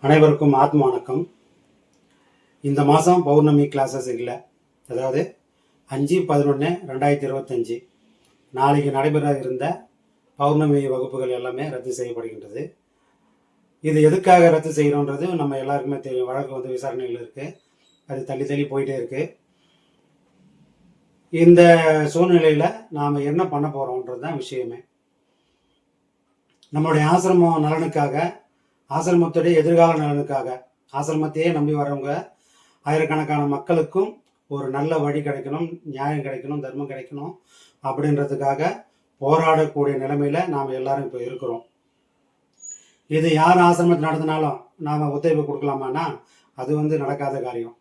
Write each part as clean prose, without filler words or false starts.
அனைவருக்கும் ஆத்ம வணக்கம். இந்த மாதம் பௌர்ணமி கிளாஸஸ் இல்லை. அதாவது 5/11/2025 நாளைக்கு நடைபெற இருந்த பௌர்ணமி வகுப்புகள் எல்லாமே ரத்து செய்யப்படுகின்றது. இது எதுக்காக ரத்து செய்கிறோன்றது நம்ம எல்லாருக்குமே தெரியும். வழக்கு விசாரணைகள் இருக்குது. அது தள்ளி போயிட்டே இருக்குது. இந்த சூழ்நிலையில் நாம் என்ன பண்ண போகிறோன்றது தான் விஷயமே. நம்மளுடைய ஆசிரமம் நலனுக்காக, ஆசிரமத்துடைய எதிர்கால நலனுக்காக, ஆசிரமத்தையே நம்பி வரவங்க ஆயிரக்கணக்கான மக்களுக்கும் ஒரு நல்ல வழி கிடைக்கணும், நியாயம் கிடைக்கணும், தர்மம் கிடைக்கணும் அப்படின்றதுக்காக போராடக்கூடிய நிலைமையில நாம் எல்லாரும் இப்போ இருக்கிறோம். இது யார் ஆசிரமத்தை நடத்தினாலும் நாம் ஒத்துழைப்பு கொடுக்கலாமான்னா அது நடக்காத காரியம்.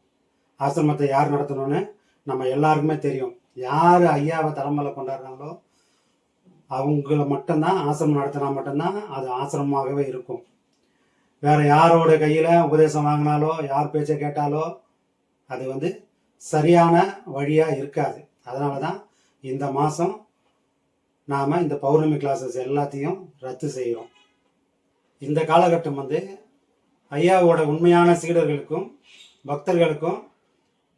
ஆசிரமத்தை யார் நடத்தணும்னு நம்ம எல்லாருக்குமே தெரியும். யார் ஐயாவை தலைமையில் கொண்டாடுறாங்களோ அவங்கள மட்டும்தான் ஆசிரமம் நடத்தினா மட்டும்தான் அது ஆசிரமமாகவே இருக்கும். வேற யாரோட கையில் உபதேசம் வாங்கினாலோ, யார் பேச்சை கேட்டாலோ அது சரியான வழியாக இருக்காது. அதனால தான் இந்த மாதம் நாம் இந்த பௌர்ணமி கிளாஸஸ் எல்லாத்தையும் ரத்து செய்கிறோம். இந்த காலகட்டம் ஐயாவோட உண்மையான சீடர்களுக்கும் பக்தர்களுக்கும்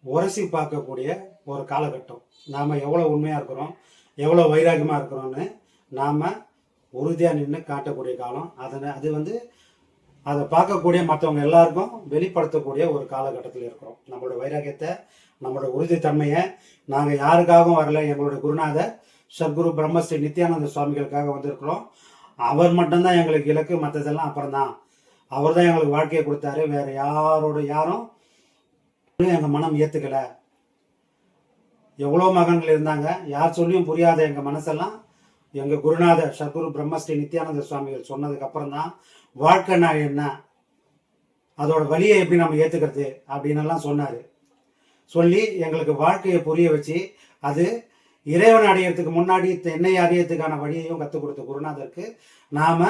உரசி பார்க்கக்கூடிய ஒரு காலகட்டம். நாம் எவ்வளோ உண்மையாக இருக்கிறோம், எவ்வளோ வைராகியமாக இருக்கிறோன்னு நாம் உறுதியாக நின்று காட்டக்கூடிய காலம். அது அதை பார்க்கக்கூடிய மற்றவங்க எல்லாருக்கும் வெளிப்படுத்தக்கூடிய ஒரு காலகட்டத்தில் இருக்கிறோம். நம்மளோட வைராகியத்தை, நம்மளோட உறுதித்தன்மையை நாங்கள் யாருக்காகவும் வரல. எங்களுடைய குருநாதர் சத்குரு பிரம்மஸ்ரீ நித்யானந்த சுவாமிகளுக்காக வந்திருக்கிறோம். அவர் மட்டும்தான் எங்களுக்கு இலக்கு, மற்றதெல்லாம் அப்புறம்தான். அவர் தான் எங்களுக்கு வாழ்க்கையை கொடுத்தாரு. வேற யாரும் எங்கள் மனம் ஏற்றுக்கலை. எவ்வளோ மகன்கள் இருந்தாங்க, யார் சொல்லியும் புரியாத எங்கள் மனசெல்லாம் எங்கள் குருநாதர் சத்குரு பிரம்மஸ்ரீ நித்யானந்த சுவாமிகள் சொன்னதுக்கு அப்புறம் தான் வாழ்க்கைனா என்ன, அதோட வழியை எப்படி நம்ம ஏற்றுக்கிறது அப்படின்னு எல்லாம் சொன்னார். சொல்லி எங்களுக்கு வாழ்க்கையை புரிய வச்சு அது இறைவன் அடையிறதுக்கு முன்னாடி என்னை அறியறதுக்கான வழியையும் கற்றுக் கொடுத்த குருநாதருக்கு நாம்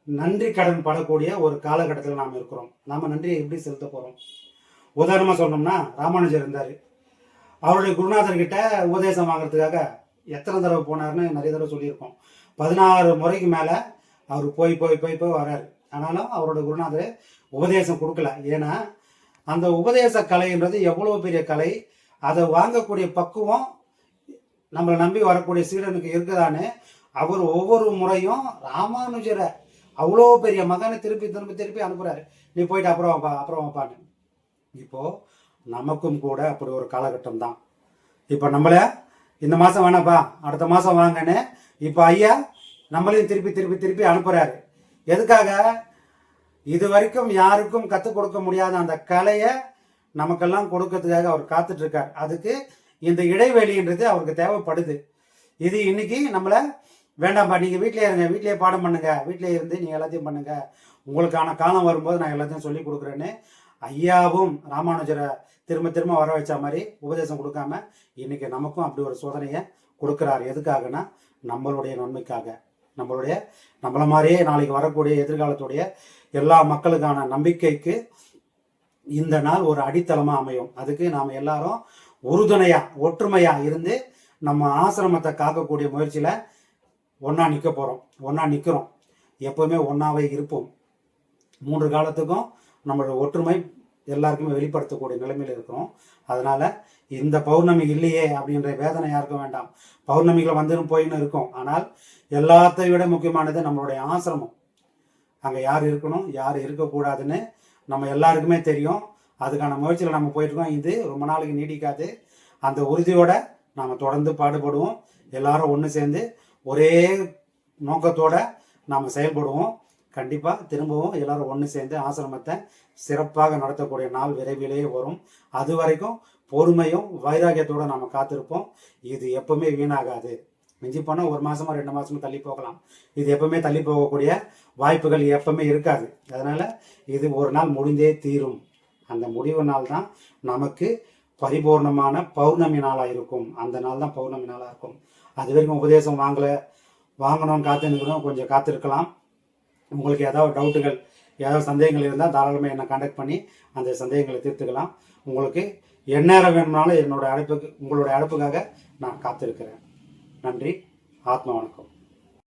நன்றி கடன் படக்கூடிய ஒரு காலகட்டத்தில் நாம் இருக்கிறோம். நாம் நன்றியை எப்படி செலுத்த போகிறோம்? உதாரணமாக சொன்னோம்னா, ராமானுஜர் இருந்தார். அவருடைய குருநாதர்கிட்ட உபதேசம் வாங்குறதுக்காக எத்தனை தடவை போனார்னு நிறைய தடவை சொல்லியிருக்கோம். 16 முறைக்கு மேலே அவர் போய் வர்றாரு. ஆனாலும் அவரோட குருநாதர் உபதேசம் கொடுக்கல. ஏன்னா அந்த உபதேச கலைன்றது எவ்வளோ பெரிய கலை, அதை வாங்கக்கூடிய பக்குவம் நம்மளை நம்பி வரக்கூடிய சீடனுக்கு இருக்குதான்னு அவர் ஒவ்வொரு முறையும் ராமானுஜரை அவ்வளோ பெரிய மகனை திருப்பி அனுப்புகிறாரு. நீ போயிட்டு அப்புறம் வாப்பான்னு. இப்போது நமக்கும் கூட அப்படி ஒரு காலகட்டம் தான். இப்போ நம்மளை இந்த மாதம் வேணாப்பா, அடுத்த மாதம் வாங்கன்னு இப்போ ஐயா நம்மளையும் திருப்பி அனுப்புகிறாரு. எதுக்காக? இது வரைக்கும் யாருக்கும் கற்றுக் கொடுக்க முடியாத அந்த கலையை நமக்கெல்லாம் கொடுக்கறதுக்காக அவர் காத்துட்ருக்கார். அதுக்கு இந்த இடைவெளின்றது அவருக்கு தேவைப்படுது. இது இன்னைக்கு நம்மளை வேண்டாம்ப்பா, நீங்கள் வீட்டிலே இருங்க, வீட்டிலேயே பாடம் பண்ணுங்க, வீட்டிலே இருந்து நீங்கள் எல்லாத்தையும் பண்ணுங்க, உங்களுக்கான காலம் வரும்போது நான் எல்லாத்தையும் சொல்லி கொடுக்குறேன்னு ஐயாவும் ராமானுஜரை திரும்ப வர வச்ச மாதிரி உபதேசம் கொடுக்காம இன்னைக்கு நமக்கும் அப்படி ஒரு சோதனையை கொடுக்குறாரு. எதுக்காகனா நம்மளுடைய நன்மைக்காக, நம்மளை மாதிரியே நாளைக்கு வரக்கூடிய எதிர்காலத்துடைய எல்லா மக்களுக்கான நம்பிக்கைக்கு இந்த நாள் ஒரு அடித்தளமாக அமையும். அதுக்கு நாம் எல்லாரும் உறுதுணையாக ஒற்றுமையாக இருந்து நம்ம ஆசிரமத்தை காக்கக்கூடிய முயற்சியில் ஒன்றா நிற்க போகிறோம். ஒன்றா நிற்கிறோம், எப்போவுமே ஒன்றாவே இருப்போம். 3 காலத்துக்கும் நம்மளோட ஒற்றுமை எல்லாருக்குமே வெளிப்படுத்தக்கூடிய நிலைமையில் இருக்கிறோம். அதனால் இந்த பௌர்ணமி இல்லையே அப்படின்ற வேதனை யாருக்கும் வேண்டாம். பௌர்ணமிகளை போயின்னு இருக்கும். ஆனால் எல்லாத்தையும் விட முக்கியமானது நம்மளுடைய ஆசிரமம். அங்கே யார் இருக்கணும், யார் இருக்கக்கூடாதுன்னு நம்ம எல்லாருக்குமே தெரியும். அதுக்கான முயற்சியில் நம்ம போயிட்டுருக்கோம். இது ரொம்ப நாளைக்கு நீடிக்காது. அந்த உறுதியோட நாம் தொடர்ந்து பாடுபடுவோம். எல்லாரும் ஒன்று சேர்ந்து ஒரே நோக்கத்தோடு நாம் செயல்படுவோம். கண்டிப்பாக திரும்பவும் எல்லாரும் ஒன்று சேர்ந்து ஆசிரமத்தை சிறப்பாக நடத்தக்கூடிய நாள் விரைவிலேயே வரும். அது வரைக்கும் பொறுமையும் வைராகியத்தோடு நாம் காத்திருப்போம். இது எப்பவுமே வீணாகாது. மிஞ்சி போனால் 1 மாதமோ 2 மாதமோ தள்ளி போகலாம். இது எப்பவுமே தள்ளி போகக்கூடிய வாய்ப்புகள் எப்பவுமே இருக்காது. அதனால் இது ஒரு நாள் முடிந்தே தீரும். அந்த முடிவு நாள் தான் நமக்கு பரிபூர்ணமான பௌர்ணமி நாளாக இருக்கும். அந்த நாள் தான் பௌர்ணமி நாளாக இருக்கும். அது வரைக்கும் உபதேசம் வாங்கணும்னு காத்துருக்கணும். கொஞ்சம் காத்திருக்கலாம். உங்களுக்கு ஏதாவது டவுட்டுகள், ஏதாவது சந்தேகங்கள் இருந்தால் தாராளமாக என்னை கான்டாக்ட் பண்ணி அந்த சந்தேகங்களை தீர்த்துக்கலாம். உங்களுக்கு எந்நேரம் வேணும்னாலும் உங்களுடைய அழைப்புக்காக நான் காத்திருக்கிறேன். நன்றி. ஆத்ம வணக்கம்.